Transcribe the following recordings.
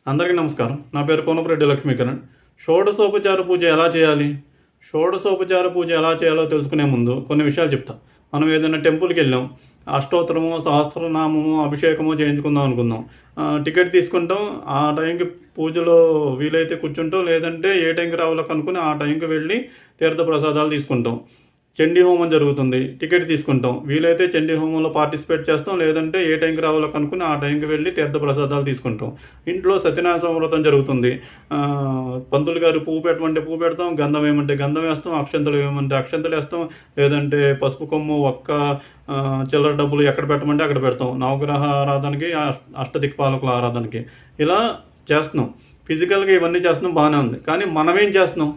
అందరికీ నమస్కారం. నా పేరు కోనపరెడ్డి లక్ష్మీకరణ్. షోడశోపచార పూజ ఎలా చేయాలి? షోడశోపచార పూజ ఎలా చేయాలో తెలుసుకునే ముందు కొన్ని విషయాలు చెప్తా. మనం ఏదైనా టెంపుల్కి వెళ్ళాం, అష్టోత్తరమో సహస్రనామమో అభిషేకమో చేయించుకుందాం అనుకుందాం. టికెట్ తీసుకుంటాం. ఆ టైంకి పూజలో వీలైతే కూర్చుంటాం, లేదంటే ఏ టైంకి రావాలో కనుక్కొని ఆ టైంకి వెళ్ళి తీర్థప్రసాదాలు తీసుకుంటాం. చండీ హోమం జరుగుతుంది, టికెట్ తీసుకుంటాం. వీలైతే చండీ హోమంలో పార్టిసిపేట్ చేస్తాం, లేదంటే ఏ టైంకి రావాలో కనుక్కుని ఆ టైంకి వెళ్ళి తీర్థప్రసాదాలు తీసుకుంటాం. ఇంట్లో సత్యనారాయణ వ్రతం జరుగుతుంది. పంతులు గారు పువ్వు పెట్టమంటే పువ్వు పెడతాం, గంధం వేయమంటే గంధం వేస్తాం, అక్షంతలు వేయమంటే అక్షంతలు వేస్తాం, లేదంటే పసుపు కొమ్ము ఒక్క చిల్లర డబ్బులు ఎక్కడ పెట్టమంటే అక్కడ పెడతాం. నవగ్రహ ఆరాధనకి, అష్టదిక్పాలకుల ఆరాధనకి ఇలా చేస్తున్నాం. ఫిజికల్గా ఇవన్నీ చేస్తున్నాం, బాగానే ఉంది. కానీ మనమేం చేస్తున్నాం?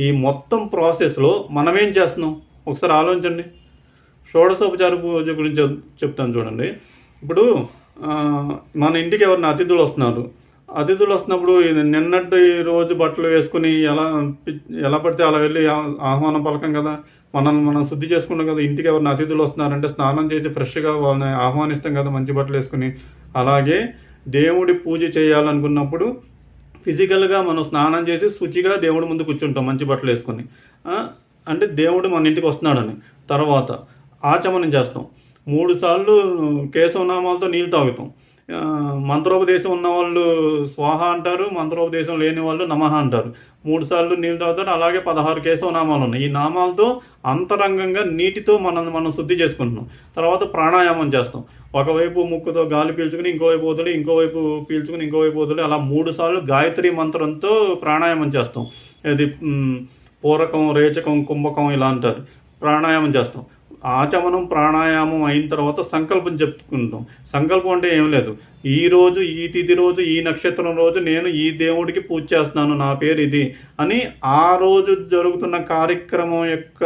ఈ మొత్తం ప్రాసెస్లో మనమేం చేస్తున్నాం ఒకసారి ఆలోచించండి. షోడశోపచార పూజ గురించి చెప్తాను చూడండి. ఇప్పుడు మన ఇంటికి ఎవరిన అతిథులు వస్తున్నారు. అతిథులు వస్తున్నప్పుడు నిన్నటి రోజు బట్టలు వేసుకుని ఎలా పడితే అలా వెళ్ళి ఆహ్వానం పలకం కదా. మనం శుద్ధి చేసుకుంటాం కదా. ఇంటికి ఎవరిన అతిథులు వస్తున్నారంటే స్నానం చేసి ఫ్రెష్గా వాళ్ళని ఆహ్వానిస్తాం కదా, మంచి బట్టలు వేసుకుని. అలాగే దేవుడి పూజ చేయాలనుకున్నప్పుడు ఫిజికల్గా మనం స్నానం చేసి శుచిగా దేవుడి ముందు కూర్చుంటాం మంచి బట్టలు వేసుకొని. అంటే దేవుడు మన ఇంటికి వస్తున్నాడని. తర్వాత ఆచమనం చేస్తాం. 3 సార్లు కేశవనామాలతో నీళ్ళు తాగుతాం. మంత్రోపదేశం ఉన్న వాళ్ళు స్వాహ అంటారు, మంత్రోపదేశం లేని వాళ్ళు నమః అంటారు. 3 సార్లు నీళ్ళు తాగుతారు. అలాగే 16 కేశవనామాలు ఉన్నాయి. ఈ నామాలతో అంతరంగంగా నీటితో మనం శుద్ధి చేసుకుంటున్నాం. తర్వాత ప్రాణాయామం చేస్తాం. ఒకవైపు ముక్కుతో గాలి పీల్చుకుని ఇంకోవైపు వదిలి, ఇంకోవైపు పీల్చుకుని ఇంకోవైపు వదిలి, అలా 3 సార్లు గాయత్రి మంత్రంతో ప్రాణాయామం చేస్తాం. ఇది పూరకం, రేచకం, కుంభకం ఇలా అంటారు. ప్రాణాయామం చేస్తాం. ఆచమనం ప్రాణాయామం అయిన తర్వాత సంకల్పం చెప్పుకుంటాం. సంకల్పం అంటే ఏం లేదు, ఈ రోజు ఈ తిథి రోజు ఈ నక్షత్రం రోజు నేను ఈ దేవుడికి పూజ చేస్తున్నాను, నా పేరు ఇది అని ఆ రోజు జరుగుతున్న కార్యక్రమం యొక్క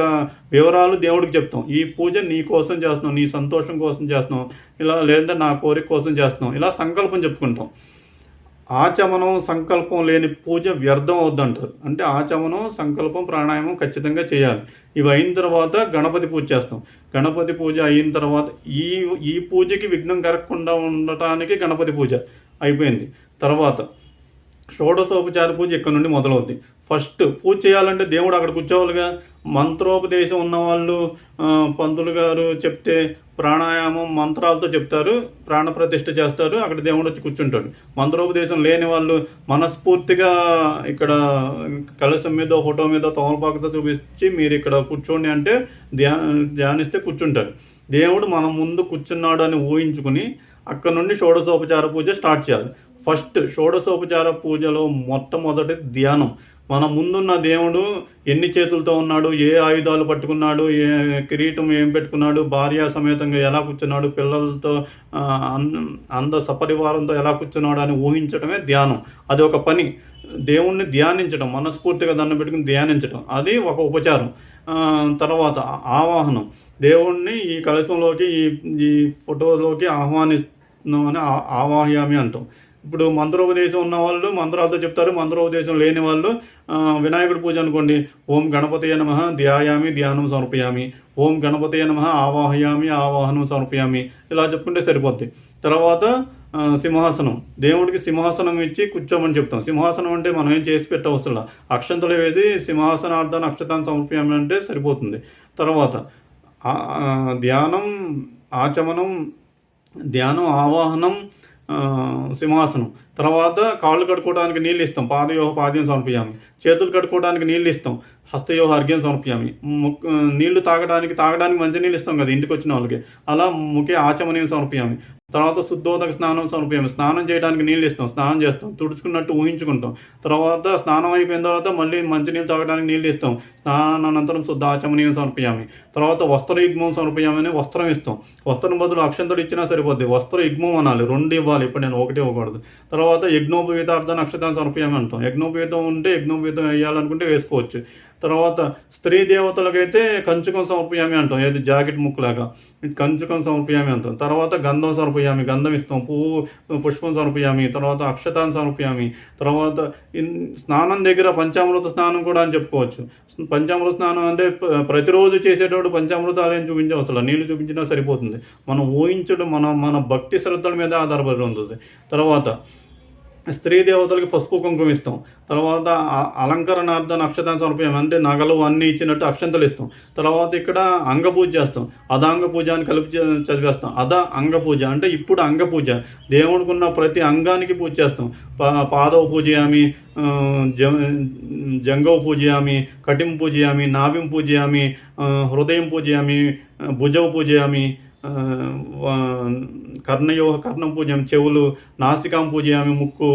వివరాలు దేవుడికి చెప్తాం. ఈ పూజ నీ కోసం చేస్తున్నాం, నీ సంతోషం కోసం చేస్తున్నాం, ఇలా లేదంటే నా కోరిక కోసం చేస్తున్నాం, ఇలా సంకల్పం చెప్పుకుంటాం. ఆచమనం సంకల్పం లేని పూజ వ్యర్థం అవుద్దంటారు. అంటే ఆచమనం సంకల్పం ప్రాణాయామం ఖచ్చితంగా చేయాలి. ఇవి అయిన తర్వాత గణపతి పూజ చేస్తాం. గణపతి పూజ అయిన తర్వాత ఈ పూజకి విఘ్నం కలగకుండా ఉండటానికి గణపతి పూజ అయిపోయింది. తర్వాత షోడశోపచార పూజ ఇక్కడ నుండి మొదలవుద్ది. ఫస్ట్ పూజ చేయాలంటే దేవుడు అక్కడ కూర్చోవాలిగా. మంత్రోపదేశం ఉన్నవాళ్ళు పంతులు గారు చెప్తే ప్రాణాయామం మంత్రాలతో చెప్తారు, ప్రాణప్రతిష్ఠ చేస్తారు, అక్కడ దేవుడు వచ్చి కూర్చుంటాడు. మంత్రోపదేశం లేని వాళ్ళు మనస్ఫూర్తిగా ఇక్కడ కలశం మీద ఫోటో మీద తమలపాకుతో చూపించి మీరు ఇక్కడ కూర్చోండి అంటే ధ్యానిస్తే కూర్చుంటారు. దేవుడు మన ముందు కూర్చున్నాడు అని ఊహించుకుని అక్కడ నుండి షోడశోపచార పూజ స్టార్ట్ చేయాలి. ఫస్ట్ షోడశోపచార పూజలో మొట్టమొదటి ధ్యానం. మన ముందున్న దేవుడు ఎన్ని చేతులతో ఉన్నాడు, ఏ ఆయుధాలు పట్టుకున్నాడు, ఏ కిరీటం ఏం పెట్టుకున్నాడు, భార్య సమేతంగా ఎలా కూర్చున్నాడు, పిల్లలతో సపరివారంతో ఎలా కూర్చున్నాడు అని ఊహించడమే ధ్యానం. అది ఒక పని. దేవుణ్ణి ధ్యానించడం, మనస్ఫూర్తిగా దండం పెట్టుకుని ధ్యానించడం, అది ఒక ఉపచారం. తర్వాత ఆవాహనం. దేవుణ్ణి ఈ కలశంలోకి ఈ ఫోటోలోకి ఆహ్వానిస్తున్నామని ఆవాహయామి అంటాం. ఇప్పుడు మంత్రోపదేశం ఉన్న వాళ్ళు మంత్రాలతో చెప్తారు, మంత్రోపదేశం లేని వాళ్ళు వినాయకుడి పూజ అనుకోండి, ఓం గణపతయ నమః ధ్యాయామి ధ్యానం సమర్పయామి, ఓం గణపతయ నమః ఆవాహయామి ఆవాహనం సమర్పయామి, ఇలా చెప్పుకుంటే సరిపోద్ది. తర్వాత సింహాసనం. దేవుడికి సింహాసనం ఇచ్చి కూర్చోమని చెప్తాం. సింహాసనం అంటే మనం ఏం చేసి పెట్టవసరం, అక్షంతలు వేసి సింహాసనార్థాన్ని అక్షతాన్ని సమర్పయామి అంటే సరిపోతుంది. తర్వాత ధ్యానం, ఆచమనం, ధ్యానం, ఆవాహనం, సింహాసనం. తర్వాత కాళ్ళు కడుక్కోవడానికి నీళ్ళు ఇస్తాం, పాద్యం సమర్పయామి. చేతులు కడుక్కోవడానికి నీళ్ళు ఇస్తాం, హస్తయోహ అర్ఘ్యం సమర్పయామి. నీళ్లు తాగడానికి మంచి నీళ్ళు ఇస్తాం కదా ఇంటికి వచ్చిన వాళ్ళకి, అలా ముఖ్య ఆచమనీయం సమర్పయామి. తర్వాత శుద్ధోదక స్నానం సమర్పయామి. స్నానం చేయడానికి నీళ్ళు ఇస్తాం, స్నానం చేస్తాం, తుడుచుకున్నట్టు ఊహించుకుంటాం. తర్వాత స్నానం అయిపోయిన తర్వాత మళ్ళీ మంచినీళ్ళు తాగడానికి నీళ్ళు ఇస్తాం, స్నానానంతరం శుద్ధ ఆచమనీయం సమర్పయామి. తర్వాత వస్త్రయుగ్మం సమర్పయామని వస్త్రం ఇస్తాం. వస్త్రం బదులు అక్షంతలు ఇచ్చినా సరిపోద్ది, వస్త్రయుగ్మం అనాలి, 2 ఇవ్వాలి. ఇప్పుడు నేను 1 ఇవ్వకూడదు. తర్వాత యజ్ఞోపవీతార్థాన్ని అక్షతాన్ని సమర్పయామి అంటాం. యజ్ఞోపవీతం ఉంటే యజ్ఞోపవీతం వేయాలనుకుంటే వేసుకోవచ్చు. తర్వాత స్త్రీ దేవతలకైతే కంచుకం సమర్పయామి అంటాం, ఏది జాకెట్ ముక్కులాగా కంచుకం సమర్పయామి అంటాం. తర్వాత గంధం సమర్పయామి, గంధం ఇస్తాం. పుష్పం సమర్పయామి. తర్వాత అక్షతాన్ని సమర్పయామి. తర్వాత స్నానం దగ్గర పంచామృత స్నానం కూడా అని చెప్పుకోవచ్చు. పంచామృత స్నానం అంటే ప్రతిరోజు చేసేటప్పుడు పంచామృతాలు ఏం చూపించవసరం, నీళ్ళు చూపించినా సరిపోతుంది. మనం ఊహించడం మన భక్తి శ్రద్ధల మీద ఆధారపడి ఉంటుంది. తర్వాత స్త్రీ దేవతలకి పసుపు కుంకుమ ఇస్తాం. తర్వాత అలంకరణార్థం అక్షతాన్ని సమర్పయం, అంటే నగలు అన్నీ ఇచ్చినట్టు అక్షంతలు ఇస్తాం. తర్వాత ఇక్కడ అంగ పూజ చేస్తాం. అదాంగ పూజ అని కలిపి చదివేస్తాం. అంగ పూజ అంటే ఇప్పుడు అంగ పూజ, దేవుడికి ఉన్న ప్రతి అంగానికి పూజ చేస్తాం. పాదవ పూజయామి, జంగవ పూజయామి, కటిం పూజయామి, నాభిం పూజయామి, హృదయం పూజయామి, భుజవ పూజయామి, కర్ణం పూజయామి, చెవులు, నాసికాం పూజయామి, ముక్కు,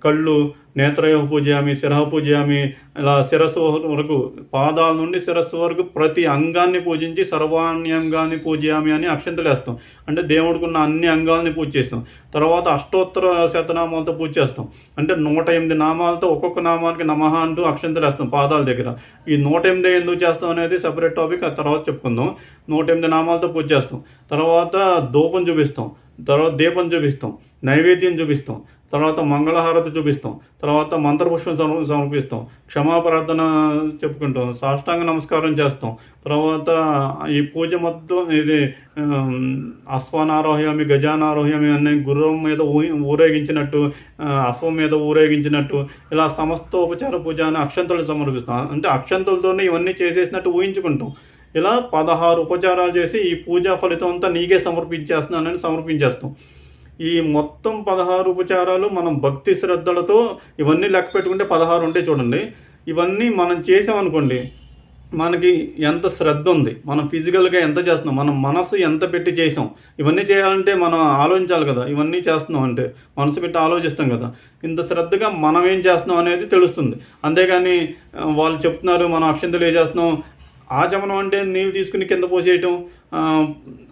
కళ్ళు, నేత్రయోగ పూజయామి, శిరహ పూజయామి, ఇలా శిరస్సు వరకు, పాదాల నుండి శిరస్సు వరకు ప్రతి అంగాన్ని పూజించి సర్వాణ్యంగాన్ని పూజయామి అని అక్షంతలు వేస్తాం. అంటే దేవుడికి ఉన్న అన్ని అంగాల్ని పూజ చేస్తాం. తర్వాత అష్టోత్తర శతనామాలతో పూజ చేస్తాం. అంటే 108 నామాలతో ఒక్కొక్క నామానికి నమః అంటూ అక్షంతలు వేస్తాం పాదాల దగ్గర. ఈ 108 ఎందుకు చేస్తాం అనేది సపరేట్ టాపిక్, ఆ తర్వాత చెప్పుకుందాం. 108 నామాలతో పూజ చేస్తాం. తర్వాత ధూపం చూపిస్తాం, తర్వాత దీపం చూపిస్తాం, నైవేద్యం చూపిస్తాం, తర్వాత మంగళహారతి చూపిస్తాం, తర్వాత మంత్రపుష్పం సమర్పిస్తాం, క్షమాప్రార్థన చెప్పుకుంటాం, సాష్టాంగ నమస్కారం చేస్తాం. తర్వాత ఈ పూజ మొత్తం ఇది అశ్వానారోహ్యామి, గజానారోహ్యామి అనే గుర్రం మీద ఊరేగించినట్టు, అశ్వం మీద ఊరేగించినట్టు, ఇలా సమస్త ఉపచార పూజ అని అక్షంతలు సమర్పిస్తాం. అంటే అక్షంతలతోనే ఇవన్నీ చేసేసినట్టు ఊహించుకుంటాం. ఇలా 16 ఉపచారాలు చేసి ఈ పూజా ఫలితం అంతా నీకే సమర్పించేస్తున్నానని సమర్పించేస్తాం. ఈ మొత్తం 16 ఉపచారాలు మనం భక్తి శ్రద్ధలతో ఇవన్నీ లెక్క పెట్టుకుంటే 16 ఉంటాయి చూడండి. ఇవన్నీ మనం చేసామనుకోండి, మనకి ఎంత శ్రద్ధ ఉంది, మనం ఫిజికల్గా ఎంత చేస్తున్నాం, మనం మనసు ఎంత పెట్టి చేసాం. ఇవన్నీ చేయాలంటే మనం ఆలోచించాలి కదా. ఇవన్నీ చేస్తున్నాం అంటే మనసు పెట్టి ఆలోచిస్తాం కదా. ఇంత శ్రద్ధగా మనం ఏం చేస్తున్నాం అనేది తెలుస్తుంది. అంతేగాని వాళ్ళు చెప్తున్నారు మనం అక్షంతలు చేస్తున్నాం, ఆచమనం అంటే నీళ్ళు తీసుకుని కింద పోసేయటం,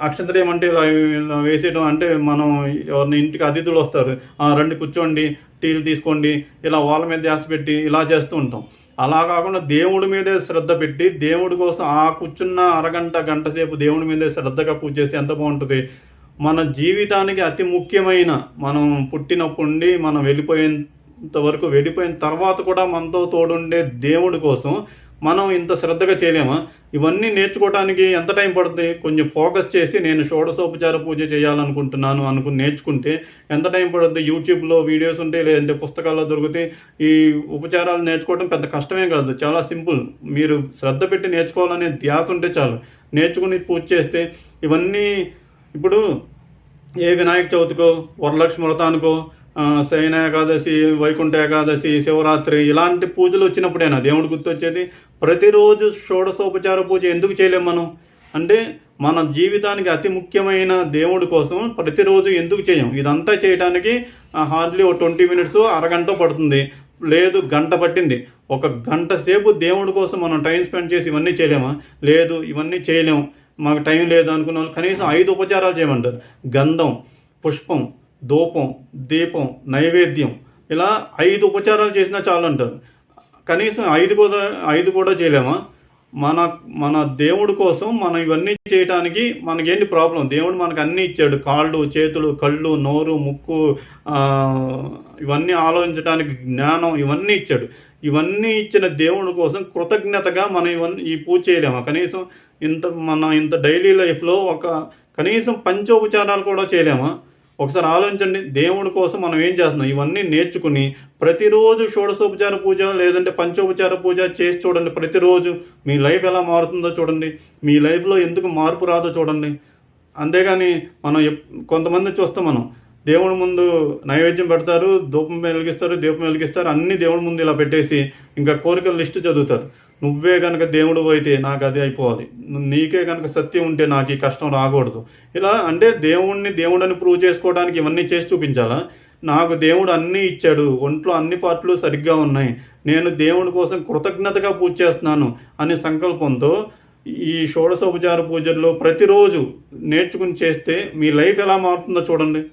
అక్షంతలు ఏమంటే ఇలా వేసేయటం, అంటే మనం ఎవరిని ఇంటికి అతిథులు వస్తారు, రండి కూర్చోండి, టీలు తీసుకోండి, ఇలా వాళ్ళ మీద ధ్యాస పెట్టి ఇలా చేస్తూ ఉంటాం. అలా కాకుండా దేవుడి మీదే శ్రద్ధ పెట్టి దేవుడి కోసం కూర్చున్న అరగంట గంట సేపు దేవుడి మీదే శ్రద్ధగా పూజ చేస్తే ఎంత బాగుంటుంది. మన జీవితానికి అతి ముఖ్యమైన, మనం పుట్టినప్పటి నుండి మనం వెళ్ళిపోయేంత వరకు, వెళ్ళిపోయిన తర్వాత కూడా మనతో తోడుండే దేవుడి కోసం మనం ఇంత శ్రద్ధగా చేయలేమా? ఇవన్నీ నేర్చుకోవడానికి ఎంత టైం పడుతుంది? కొంచెం ఫోకస్ చేసి నేను షోడశోపచార పూజ చేయాలనుకుంటున్నాను అనుకుని నేర్చుకుంటే ఎంత టైం పడుతుంది? యూట్యూబ్లో వీడియోస్ ఉంటాయి, లేదంటే పుస్తకాల్లో దొరుకుతాయి. ఈ ఉపచారాలు నేర్చుకోవడం పెద్ద కష్టమే కాదు, చాలా సింపుల్. మీరు శ్రద్ధ పెట్టి నేర్చుకోవాలనే ధ్యాస ఉంటే చాలు. నేర్చుకుని పూజ చేస్తే ఇవన్నీ, ఇప్పుడు ఏ వినాయక చవితికో, వరలక్ష్మి వ్రతానికో, శయన ఏకాదశి, వైకుంఠ ఏకాదశి, శివరాత్రి ఇలాంటి పూజలు వచ్చినప్పుడైనా దేవుడు గుర్తొచ్చేది. ప్రతిరోజు షోడశోపచార పూజ ఎందుకు చేయలేము మనం అంటే, మన జీవితానికి అతి ముఖ్యమైన దేవుడి కోసం ప్రతిరోజు ఎందుకు చేయం? ఇదంతా చేయడానికి హార్డ్లీ 20 మినిట్స్, అరగంట పడుతుంది, లేదు గంట పట్టింది. 1 గంట సేపు దేవుడి కోసం మనం టైం స్పెండ్ చేసి ఇవన్నీ చేయలేమా? లేదు, ఇవన్నీ చేయలేము, మాకు టైం లేదు అనుకున్న వాళ్ళు కనీసం 5 ఉపచారాలు చేయమంటారు. గంధం, పుష్పం, ధూపం, దీపం, నైవేద్యం, ఇలా 5 ఉపచారాలు చేసినా చాలు అంటారు. కనీసం 5 కూడా చేయలేమా? మన దేవుడి కోసం మనం ఇవన్నీ చేయడానికి మనకేంటి ప్రాబ్లం? దేవుడు మనకు అన్నీ ఇచ్చాడు, కాళ్ళు, చేతులు, కళ్ళు, నోరు, ముక్కు, ఇవన్నీ ఆలోచించడానికి జ్ఞానం, ఇవన్నీ ఇచ్చాడు. ఇవన్నీ ఇచ్చిన దేవుడి కోసం కృతజ్ఞతగా మనం ఈ పూజ చేయలేమా? కనీసం ఇంత డైలీ లైఫ్లో కనీసం పంచోపచారాలు కూడా చేయలేమా? ఒకసారి ఆలోచించండి. దేవుడి కోసం మనం ఏం చేస్తున్నాం? ఇవన్నీ నేర్చుకుని ప్రతిరోజు షోడశోపచార పూజ లేదంటే పంచోపచార పూజ చేసి చూడండి. ప్రతిరోజు మీ లైఫ్ ఎలా మారుతుందో చూడండి, మీ లైఫ్లో ఎందుకు మార్పు రాదో చూడండి. అంతేగాని మనం కొంతమంది చూస్తాం, మనం దేవుడి ముందు నైవేద్యం పెడతారు, ధూపం వెలిగిస్తారు, దీపం వెలిగిస్తారు, అన్ని దేవుడి ముందు ఇలా పెట్టేసి ఇంకా కోరికల లిస్టు చదువుతారు. నువ్వే కనుక దేవుడు అయితే నాకు అది అయిపోవాలి, నీకే కనుక సత్యం ఉంటే నాకు ఈ కష్టం రాకూడదు. ఇలా అంటే దేవుడని ప్రూవ్ చేసుకోవడానికి ఇవన్నీ చేసి చూపించాలా? నాకు దేవుడు అన్నీ ఇచ్చాడు, ఒంట్లో అన్ని పార్ట్లు సరిగ్గా ఉన్నాయి, నేను దేవుడి కోసం కృతజ్ఞతగా పూజ చేస్తున్నాను అనే సంకల్పంతో ఈ షోడశోపచార పూజల్లో ప్రతిరోజు నేర్చుకుని చేస్తే మీ లైఫ్ ఎలా మారుతుందో చూడండి.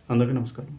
అందరికీ నమస్కారం.